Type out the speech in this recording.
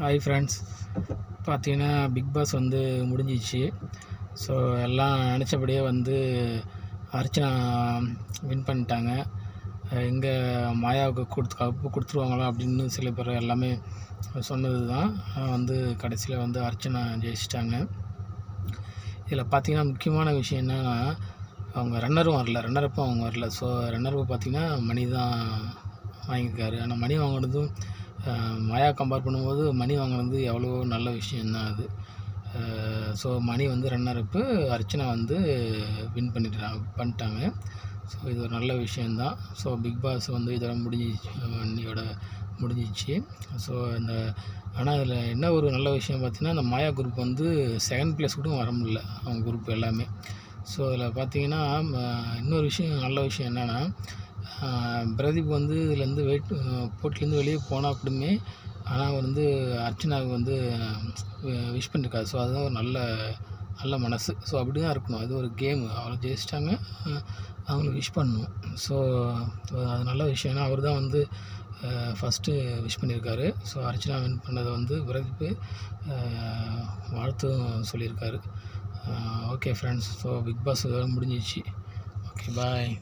Hi friends, பார்த்தீங்கன்னா big pass வந்து முடிஞ்சிச்சு. ஸோ எல்லாம் நினச்சபடியே வந்து அர்ச்சனா வின் பண்ணிட்டாங்க. எங்கே மாயாவுக்கு கப்பு கொடுத்துருவாங்களா அப்படின்னு சில பேர் எல்லாமே சொன்னது தான். வந்து கடைசியில் வந்து அர்ச்சனா ஜெயிச்சிட்டாங்க. இதில் பார்த்தீங்கன்னா முக்கியமான விஷயம் என்னென்னா, அவங்க ரன்னரும் வரல, ரன்னரப்பும் அவங்க வரல. ஸோ ரன்னரப்பு பார்த்திங்கன்னா மணி தான் வாங்கியிருக்காரு. ஆனால் மணி வாங்கினதும் மாயா கம்பேர் பண்ணும்போது மணி வாங்கினது எவ்வளோ நல்ல விஷயந்தான் அது. ஸோ மணி வந்து ரன்னரப்பு, அர்ச்சனா வந்து வின் பண்ணிட்டாங்க. ஸோ இது ஒரு நல்ல விஷயந்தான். ஸோ பிக் பாஸ் வந்து இதோட இன்னையோட முடிஞ்சிச்சு. ஸோ ஆனால் இதில் என்ன ஒரு நல்ல விஷயம் பார்த்திங்கன்னா, அந்த மாயா குரூப் வந்து செகண்ட் ப்ளேஸ் கூட வர முடியல, அவங்க குரூப் எல்லாமே. ஸோ அதில் பார்த்திங்கன்னா இன்னொரு விஷயம், நல்ல விஷயம் என்னென்னா, பிரதீப் வந்து இதுலேருந்து போட்டிலேருந்து வெளியே போனால் கூடமே, ஆனால் வந்து அர்ச்சனாவுக்கு வந்து விஷ் பண்ணியிருக்காரு. ஸோ அதுதான் ஒரு நல்ல மனசு. ஸோ அப்படி தான் இருக்கணும். அது ஒரு கேமு, அவளை ஜெயிச்சிட்டாங்க, அவங்களுக்கு விஷ் பண்ணணும். ஸோ அது நல்ல விஷயம். ஏன்னா அவர் தான் வந்து ஃபஸ்ட்டு விஷ் பண்ணியிருக்காரு. ஸோ அர்ச்சனா வின் பண்ணதை வந்து பிரதீப் வாழ்த்தும் சொல்லியிருக்காரு. Okay friends, so Bigg Boss முடிஞ்சிச்சு. ஓகே, பாய்.